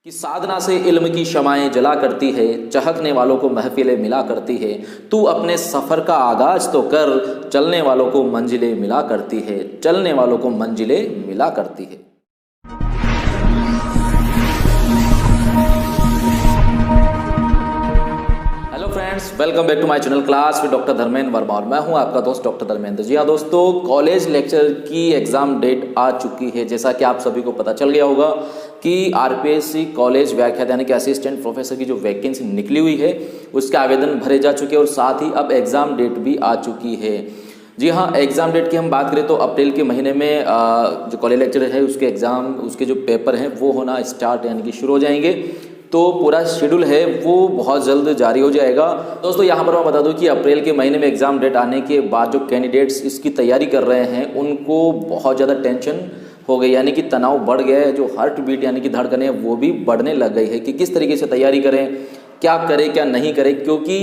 कि साधना से इल्म की शमाएं जला करती है, चहकने वालों को महफिलें मिला करती है। तू अपने सफ़र का आगाज़ तो कर, चलने वालों को मंजिलें मिला करती है, चलने वालों को मंजिलें मिला करती है। Hello friends, welcome back to my channel class with doctor Dharmendra Verma और मैं हूं आपका दोस्त डॉक्टर धर्मेंद्र। जी हाँ दोस्तों, कॉलेज लेक्चर की एग्ज़ाम डेट आ चुकी है। जैसा कि आप सभी को पता चल गया होगा कि आरपीएससी कॉलेज व्याख्याता यानी कि असिस्टेंट प्रोफेसर की जो वैकेंसी निकली हुई है उसके आवेदन भरे जा चुके हैं और साथ ही अब एग्ज़ाम डेट भी आ चुकी है। जी हाँ, एग्ज़ाम डेट की हम बात करें तो अप्रैल के महीने में जो कॉलेज लेक्चर है उसके एग्ज़ाम, उसके जो पेपर हैं वो होना स्टार्ट यानी कि शुरू हो जाएंगे। तो पूरा शेड्यूल है वो बहुत जल्द जारी हो जाएगा। दोस्तों यहाँ पर मैं बता दूं कि अप्रैल के महीने में एग्ज़ाम डेट आने के बाद जो कैंडिडेट्स इसकी तैयारी कर रहे हैं उनको बहुत ज़्यादा टेंशन हो गई, यानी कि तनाव बढ़ गया है। जो हार्ट बीट यानी कि धड़कनें वो भी बढ़ने लग गई है कि किस तरीके से तैयारी करें, क्या करें क्या नहीं करें, क्योंकि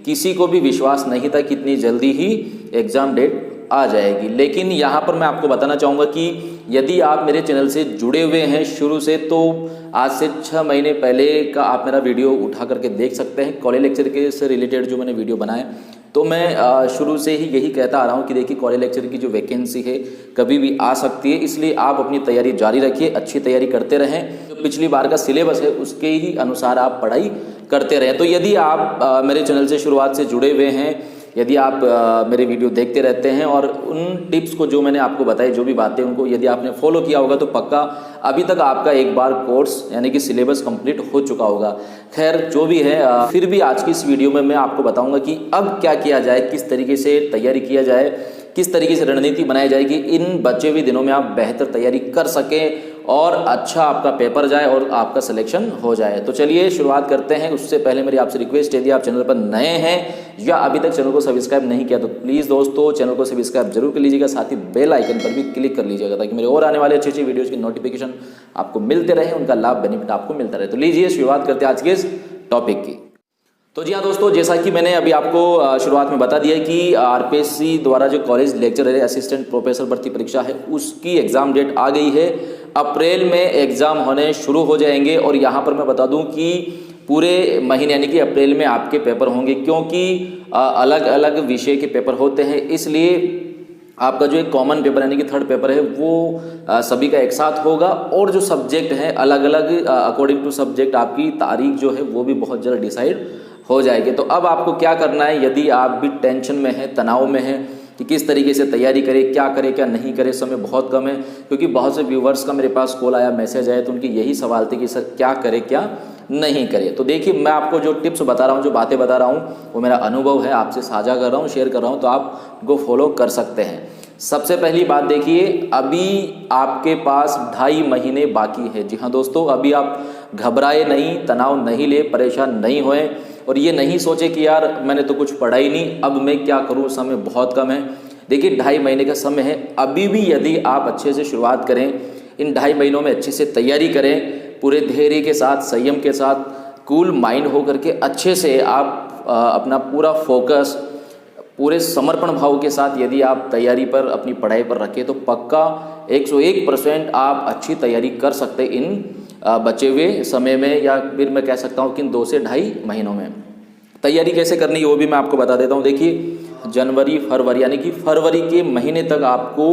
किसी को भी विश्वास नहीं था कि इतनी जल्दी ही एग्ज़ाम डेट आ जाएगी। लेकिन यहाँ पर मैं आपको बताना चाहूँगा कि यदि आप मेरे चैनल से जुड़े हुए हैं शुरू से, तो आज से 6 महीने पहले का आप मेरा वीडियो उठा करके देख सकते हैं। कॉलेज लेक्चर के से रिलेटेड जो मैंने वीडियो बनाए, तो मैं शुरू से ही यही कहता आ रहा हूँ कि देखिए कॉलेज लेक्चर की जो वैकेंसी है कभी भी आ सकती है, इसलिए आप अपनी तैयारी जारी रखिए, अच्छी तैयारी करते रहें। जो पिछली बार का सिलेबस है उसके ही अनुसार आप पढ़ाई करते रहें। तो यदि आप मेरे चैनल से शुरुआत से जुड़े हुए हैं, यदि आप मेरे वीडियो देखते रहते हैं और उन टिप्स को जो मैंने आपको बताई, जो भी बातें उनको यदि आपने फॉलो किया होगा, तो पक्का अभी तक आपका एक बार कोर्स यानी कि सिलेबस कंप्लीट हो चुका होगा। खैर जो भी है, फिर भी आज की इस वीडियो में मैं आपको बताऊंगा कि अब क्या किया जाए, किस तरीके से तैयारी किया जाए, किस तरीके से रणनीति बनाई जाए कि इन बचे हुए दिनों में आप बेहतर तैयारी कर सकें और अच्छा आपका पेपर जाए और आपका सिलेक्शन हो जाए। तो चलिए शुरुआत करते हैं। उससे पहले मेरी आपसे रिक्वेस्ट है, यदि आप चैनल पर नए हैं या अभी तक चैनल को सब्सक्राइब नहीं किया तो प्लीज़ दोस्तों चैनल को सब्सक्राइब जरूर कर लीजिएगा, साथ ही बेल आइकन पर भी क्लिक कर लीजिएगा ताकि मेरे और आने वाले अच्छी अच्छी वीडियोज़ की नोटिफिकेशन आपको मिलते रहे, उनका लाभ बेनिफिट आपको मिलता रहे। तो लीजिए शुरुआत करते हैं आज के इस टॉपिक की। तो जी हाँ दोस्तों, जैसा कि मैंने अभी आपको शुरुआत में बता दिया कि आरपीएससी द्वारा जो कॉलेज लेक्चर है असिस्टेंट प्रोफेसर भर्ती परीक्षा है उसकी एग्ज़ाम डेट आ गई है। अप्रैल में एग्ज़ाम होने शुरू हो जाएंगे और यहाँ पर मैं बता दूँ कि पूरे महीने यानी कि अप्रैल में आपके पेपर होंगे, क्योंकि अलग अलग विषय के पेपर होते हैं, इसलिए आपका जो एक कॉमन पेपर यानी कि थर्ड पेपर है वो सभी का एक साथ होगा और जो सब्जेक्ट है अलग अलग अकॉर्डिंग टू सब्जेक्ट आपकी तारीख जो है वो भी बहुत जल्द डिसाइड हो जाएगी। तो अब आपको क्या करना है, यदि आप भी टेंशन में हैं, तनाव में हैं कि किस तरीके से तैयारी करें, क्या करें क्या नहीं करें, समय बहुत कम है, क्योंकि बहुत से व्यूवर्स का मेरे पास कॉल आया, मैसेज आया, तो उनके यही सवाल थे कि सर क्या करें क्या नहीं करें। तो देखिए मैं आपको जो टिप्स बता रहा हूँ, जो बातें बता रहा हूँ, वो मेरा अनुभव है, आपसे साझा कर रहा हूँ, शेयर कर रहा हूँ, तो आप उनको फॉलो कर सकते हैं। सबसे पहली बात देखिए, अभी आपके पास 2.5 महीने बाकी है। जी हाँ दोस्तों, अभी आप घबराए नहीं, तनाव नहीं ले, परेशान नहीं होए और ये नहीं सोचे कि यार मैंने तो कुछ पढ़ा ही नहीं, अब मैं क्या करूँ, समय बहुत कम है। देखिए 2.5 महीने का समय है, अभी भी यदि आप अच्छे से शुरुआत करें, इन 2.5 महीनों में अच्छे से तैयारी करें, पूरे धैर्य के साथ, संयम के साथ, कूल माइंड होकर के अच्छे से आप अपना पूरा फोकस, पूरे समर्पण भाव के साथ यदि आप तैयारी पर, अपनी पढ़ाई पर रखें, तो पक्का 101% आप अच्छी तैयारी कर सकते हैं इन बचे हुए समय में, या फिर मैं कह सकता हूँ कि इन 2 से 2.5 महीनों में। तैयारी कैसे करनी है वो भी मैं आपको बता देता हूँ। देखिए जनवरी फरवरी यानी कि फरवरी के महीने तक आपको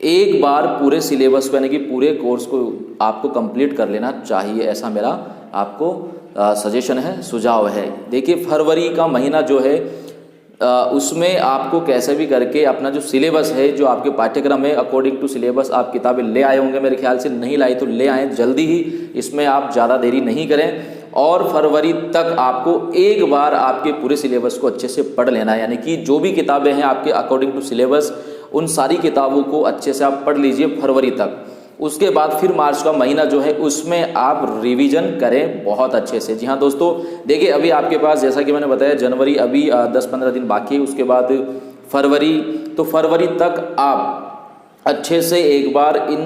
एक बार पूरे सिलेबस को यानी कि पूरे कोर्स को आपको कंप्लीट कर लेना चाहिए, ऐसा मेरा आपको सजेशन है, सुझाव है। देखिए फरवरी का महीना जो है उसमें आपको कैसे भी करके अपना जो सिलेबस है, जो आपके पाठ्यक्रम है, अकॉर्डिंग टू सिलेबस आप किताबें ले आए होंगे, मेरे ख्याल से नहीं लाई तो ले आएँ जल्दी ही, इसमें आप ज़्यादा देरी नहीं करें और फरवरी तक आपको एक बार आपके पूरे सिलेबस को अच्छे से पढ़ लेना है। यानी कि जो भी किताबें हैं आपके अकॉर्डिंग टू सिलेबस, उन सारी किताबों को अच्छे से आप पढ़ लीजिए फरवरी तक। उसके बाद फिर मार्च का महीना जो है उसमें आप रिवीजन करें बहुत अच्छे से। जी हाँ दोस्तों, देखिए अभी आपके पास जैसा कि मैंने बताया जनवरी अभी 10-15 दिन बाकी है, उसके बाद फरवरी, तो फरवरी तक आप अच्छे से एक बार इन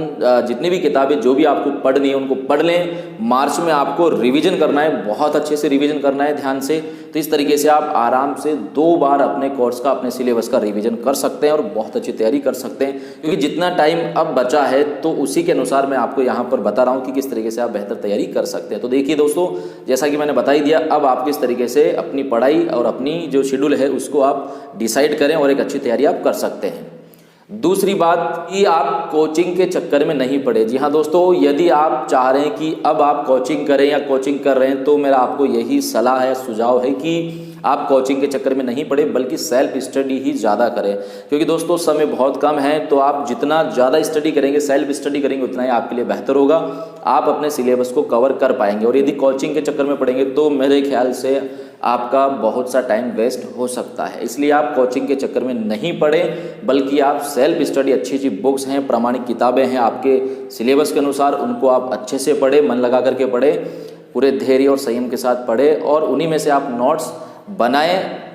जितनी भी किताबें जो भी आपको पढ़नी है उनको पढ़ लें। मार्च में आपको रिवीजन करना है, बहुत अच्छे से रिवीजन करना है ध्यान से। तो इस तरीके से आप आराम से 2 बार अपने कोर्स का, अपने सिलेबस का रिवीजन कर सकते हैं और बहुत अच्छी तैयारी कर सकते हैं। क्योंकि जितना टाइम अब बचा है तो उसी के अनुसार मैं आपको यहाँ पर बता रहा हूँ कि किस तरीके से आप बेहतर तैयारी कर सकते हैं। तो देखिए दोस्तों, जैसा कि मैंने बता ही दिया, अब आप किस तरीके से अपनी पढ़ाई और अपनी जो शेड्यूल है उसको आप डिसाइड करें और एक अच्छी तैयारी आप कर सकते हैं। दूसरी बात कि आप कोचिंग के चक्कर में नहीं पड़े। जी हाँ दोस्तों, यदि आप चाह रहे हैं कि अब आप कोचिंग करें या कोचिंग कर रहे हैं तो मेरा आपको यही सलाह है, सुझाव है कि आप कोचिंग के चक्कर में नहीं पड़े बल्कि सेल्फ स्टडी ही ज़्यादा करें। क्योंकि दोस्तों समय बहुत कम है, तो आप जितना ज़्यादा स्टडी करेंगे, सेल्फ स्टडी करेंगे, उतना ही आपके लिए बेहतर होगा। आप अपने सिलेबस को कवर कर पाएंगे। और यदि कोचिंग के चक्कर में पड़ेंगे तो मेरे ख्याल से आपका बहुत सा टाइम वेस्ट हो सकता है। इसलिए आप कोचिंग के चक्कर में नहीं पड़े बल्कि आप सेल्फ स्टडी, अच्छी अच्छी बुक्स हैं, प्रामाणिक किताबें हैं आपके सिलेबस के अनुसार, उनको आप अच्छे से पढ़े, मन लगा करके पढ़े, पूरे धैर्य और संयम के साथ पढ़े और उन्हीं में से आप नोट्स बनाएं।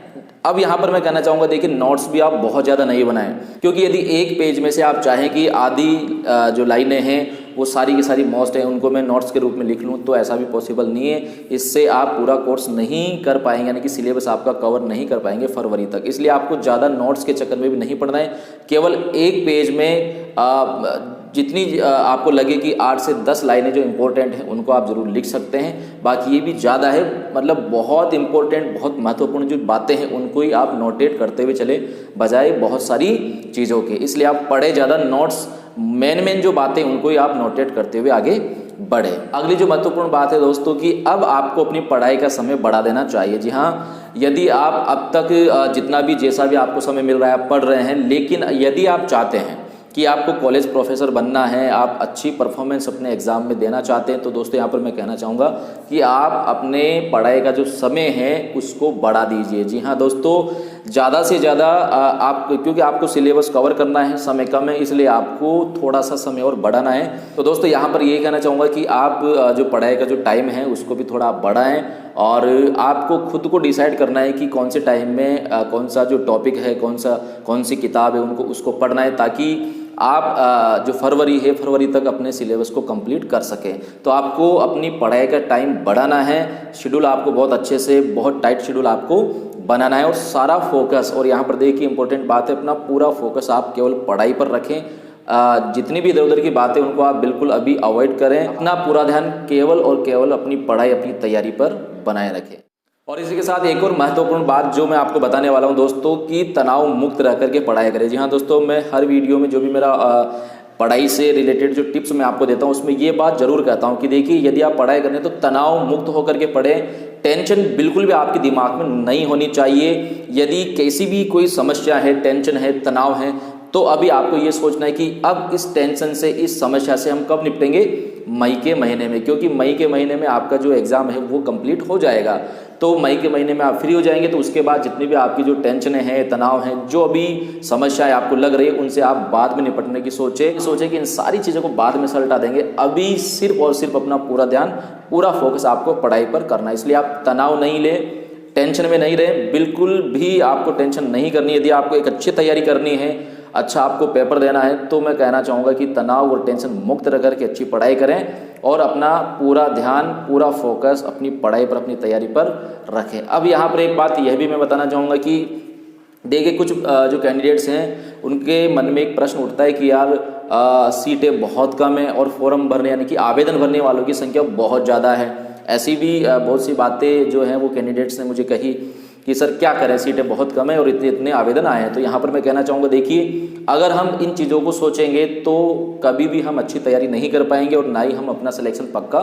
अब यहाँ पर मैं कहना चाहूँगा, देखिए नोट्स भी आप बहुत ज़्यादा नहीं बनाएं, क्योंकि यदि एक पेज में से आप चाहें कि आधी जो लाइनें हैं वो सारी की सारी मोस्ट हैं उनको मैं नोट्स के रूप में लिख लूँ, तो ऐसा भी पॉसिबल नहीं है। इससे आप पूरा कोर्स नहीं कर पाएंगे, यानी कि सिलेबस आपका कवर नहीं कर पाएंगे फरवरी तक। इसलिए आपको ज़्यादा नोट्स के चक्कर में भी नहीं पढ़ना है। केवल एक पेज में जितनी आपको लगे कि 8 से 10 लाइनें जो इंपॉर्टेंट हैं उनको आप ज़रूर लिख सकते हैं। बाकी ये भी ज़्यादा है, मतलब बहुत इंपॉर्टेंट, बहुत महत्वपूर्ण जो बातें हैं उनको ही आप नोटेट करते हुए चले, बजाय बहुत सारी चीज़ों के। इसलिए आप पढ़े ज़्यादा, नोट्स मेन जो बातें उनको ही आप नोटेट करते हुए आगे बढ़े। अगली जो महत्वपूर्ण बात है दोस्तों कि अब आपको अपनी पढ़ाई का समय बढ़ा देना चाहिए। जी हाँ, यदि आप अब तक जितना भी जैसा भी आपको समय मिल रहा है आप पढ़ रहे हैं, लेकिन यदि आप चाहते हैं कि आपको कॉलेज प्रोफेसर बनना है, आप अच्छी परफॉर्मेंस अपने एग्ज़ाम में देना चाहते हैं, तो दोस्तों यहाँ पर मैं कहना चाहूँगा कि आप अपने पढ़ाई का जो समय है उसको बढ़ा दीजिए। जी हाँ दोस्तों, ज़्यादा से ज़्यादा आप, क्योंकि आपको सिलेबस कवर करना है, समय कम है, इसलिए आपको थोड़ा सा समय और बढ़ाना है। तो दोस्तों यहाँ पर ये कहना चाहूँगा कि आप जो पढ़ाई का जो टाइम है उसको भी थोड़ा आप बढ़ाएं और आपको खुद को डिसाइड करना है कि कौन से टाइम में कौन सा जो टॉपिक है, कौन सी किताब है उसको पढ़ना है, ताकि आप जो फरवरी तक अपने सिलेबस को कंप्लीट कर सकें। तो आपको अपनी पढ़ाई का टाइम बढ़ाना है, शेड्यूल आपको बहुत अच्छे से, बहुत टाइट शेड्यूल आपको बनाना है और सारा फोकस, और यहाँ पर देखिए इंपॉर्टेंट बात है, अपना पूरा फोकस आप केवल पढ़ाई पर रखें। जितनी भी इधर उधर की बातें उनको आप बिल्कुल अभी अवॉइड करें। अपना पूरा ध्यान केवल और केवल अपनी पढ़ाई, अपनी तैयारी पर बनाए रखें। और इसी के साथ एक और महत्वपूर्ण बात जो मैं आपको बताने वाला हूं दोस्तों कि तनाव मुक्त रह करके पढ़ाई करें। जी हाँ दोस्तों, मैं हर वीडियो में जो भी मेरा पढ़ाई से रिलेटेड जो टिप्स मैं आपको देता हूं उसमें ये बात जरूर कहता हूं कि देखिए यदि आप पढ़ाई करें तो तनाव मुक्त होकर के पढ़ें। टेंशन बिल्कुल भी आपके दिमाग में नहीं होनी चाहिए। यदि कैसी भी कोई समस्या है, टेंशन है, तनाव है, तो अभी आपको ये सोचना है कि अब इस टेंशन से, इस समस्या से हम कब निपटेंगे? मई के महीने में, क्योंकि मई के महीने में आपका जो एग्ज़ाम है वो कंप्लीट हो जाएगा। तो मई के महीने में आप फ्री हो जाएंगे, तो उसके बाद जितनी भी आपकी जो टेंशन है, तनाव है, जो अभी समस्याएं आपको लग रही है उनसे आप बाद में निपटने की सोचे कि इन सारी चीज़ों को बाद में सलटा देंगे। अभी सिर्फ और सिर्फ अपना पूरा ध्यान, पूरा फोकस आपको पढ़ाई पर करना है। इसलिए आप तनाव नहीं ले, टेंशन में नहीं रहे, बिल्कुल भी आपको टेंशन नहीं करनी। यदि आपको एक अच्छी तैयारी करनी है, अच्छा आपको पेपर देना है, तो मैं कहना चाहूँगा कि तनाव और टेंशन मुक्त रह करके अच्छी पढ़ाई करें और अपना पूरा ध्यान, पूरा फोकस अपनी पढ़ाई पर, अपनी तैयारी पर रखें। अब यहाँ पर एक बात यह भी मैं बताना चाहूँगा कि देखिए कुछ जो कैंडिडेट्स हैं उनके मन में एक प्रश्न उठता है कि यार सीटें बहुत कम है और फॉर्म भरने, यानी कि आवेदन भरने वालों की संख्या बहुत ज़्यादा है। ऐसी भी बहुत सी बातें जो हैं वो कैंडिडेट्स ने मुझे कही कि सर क्या करें, सीटें बहुत कम है और इतने आवेदन आए हैं। तो यहाँ पर मैं कहना चाहूँगा, देखिए अगर हम इन चीज़ों को सोचेंगे तो कभी भी हम अच्छी तैयारी नहीं कर पाएंगे और ना ही हम अपना सिलेक्शन पक्का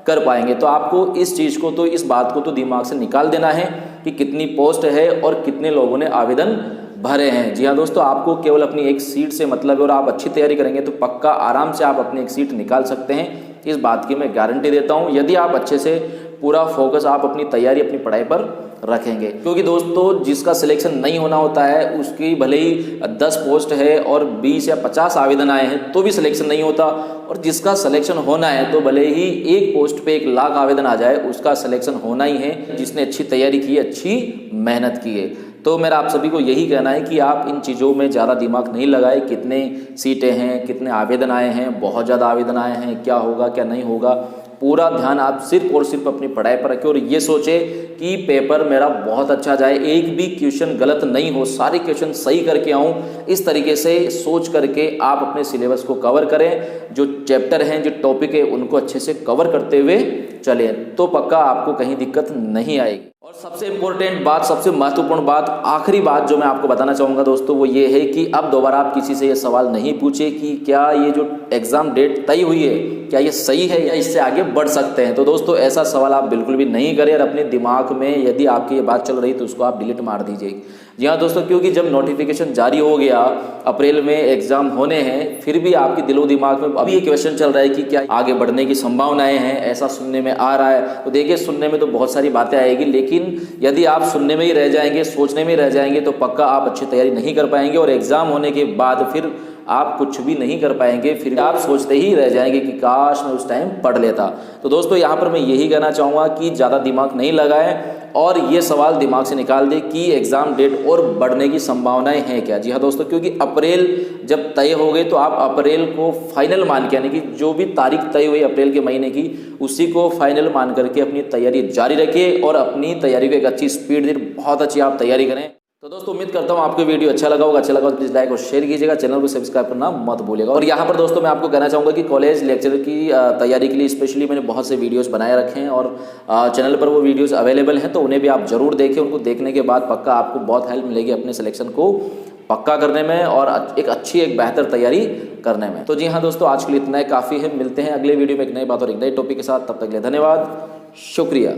कर पाएंगे। तो आपको इस चीज़ को, तो इस बात को तो दिमाग से निकाल देना है कि कितनी पोस्ट है और कितने लोगों ने आवेदन भरे हैं। जी हाँ दोस्तों, आपको केवल अपनी एक सीट से मतलब है और आप अच्छी तैयारी करेंगे तो पक्का आराम से आप अपनी एक सीट निकाल सकते हैं। इस बात की मैं गारंटी देता हूँ, यदि आप अच्छे से पूरा फोकस आप अपनी तैयारी, अपनी पढ़ाई पर रखेंगे। क्योंकि दोस्तों जिसका सिलेक्शन नहीं होना होता है उसकी भले ही 10 पोस्ट है और 20 या 50 आवेदन आए हैं तो भी सिलेक्शन नहीं होता, और जिसका सिलेक्शन होना है तो भले ही एक पोस्ट पे 1 लाख आवेदन आ जाए उसका सिलेक्शन होना ही है, जिसने अच्छी तैयारी की, अच्छी मेहनत की है। तो मेरा आप सभी को यही कहना है कि आप इन चीज़ों में ज़्यादा दिमाग नहीं लगाए। कितने सीटें हैं, कितने आवेदन आए हैं, बहुत ज़्यादा आवेदन आए हैं, क्या होगा क्या नहीं होगा, पूरा ध्यान आप सिर्फ और सिर्फ अपनी पढ़ाई पर रखें और ये सोचे कि पेपर मेरा बहुत अच्छा जाए, एक भी क्वेश्चन गलत नहीं हो, सारे क्वेश्चन सही करके आऊँ। इस तरीके से सोच करके आप अपने सिलेबस को कवर करें, जो चैप्टर हैं, जो टॉपिक है, उनको अच्छे से कवर करते हुए चलें, तो पक्का आपको कहीं दिक्कत नहीं आएगी। और सबसे इम्पोर्टेंट बात, सबसे महत्वपूर्ण बात, आखिरी बात जो मैं आपको बताना चाहूँगा दोस्तों, वो ये है कि अब दोबारा आप किसी से ये सवाल नहीं पूछे कि क्या ये जो एग्ज़ाम डेट तय हुई है, क्या ये सही है या इससे आगे बढ़ सकते हैं। तो दोस्तों ऐसा सवाल आप बिल्कुल भी नहीं करें और अपने दिमाग में यदि आपकी ये बात चल रही तो उसको आप डिलीट मार दीजिए। जी हाँ दोस्तों, क्योंकि जब नोटिफिकेशन जारी हो गया, अप्रैल में एग्ज़ाम होने हैं, फिर भी आपके दिलो दिमाग में अभी ये क्वेश्चन चल रहा है कि क्या आगे बढ़ने की संभावनाएं हैं, ऐसा सुनने में आ रहा है। तो देखिए, सुनने में तो बहुत सारी बातें आएगी, लेकिन यदि आप सुनने में ही रह जाएंगे, सोचने में ही रह जाएंगे, तो पक्का आप अच्छी तैयारी नहीं कर पाएंगे और एग्ज़ाम होने के बाद फिर आप कुछ भी नहीं कर पाएंगे। फिर आप सोचते ही रह जाएंगे कि काश मैं उस टाइम पढ़ लेता। तो दोस्तों यहाँ पर मैं यही कहना चाहूँगा कि ज़्यादा दिमाग नहीं लगाएं और ये सवाल दिमाग से निकाल दें कि एग्ज़ाम डेट और बढ़ने की संभावनाएं हैं क्या। जी हाँ दोस्तों, क्योंकि अप्रैल जब तय हो गई तो आप अप्रैल को फाइनल मान के, यानी कि जो भी तारीख तय हुई अप्रैल के महीने की, उसी को फाइनल मान करके अपनी तैयारी जारी रखें और अपनी तैयारी को एक अच्छी स्पीड दें, बहुत अच्छी आप तैयारी करें। तो दोस्तों उम्मीद करता हूँ आपको वीडियो अच्छा लगा होगा। अच्छा लगा तो प्लीज़ लाइक और शेयर कीजिएगा, चैनल को सब्सक्राइब करना मत भूलिएगा। और यहाँ पर दोस्तों मैं आपको कहना चाहूँगा कि कॉलेज लेक्चर की तैयारी के लिए स्पेशली मैंने बहुत से वीडियोस बनाए रखे हैं और चैनल पर वो वीडियोस अवेलेबल हैं, तो उन्हें भी आप ज़रूर देखें। उनको देखने के बाद पक्का आपको बहुत हेल्प मिलेगी अपने सिलेक्शन को पक्का करने में और एक अच्छी, एक बेहतर तैयारी करने में। तो जी हाँ दोस्तों, आज के लिए इतना ही काफ़ी है। मिलते हैं अगले वीडियो में एक नई बात और एक नए टॉपिक के साथ। तब तक के लिए धन्यवाद, शुक्रिया।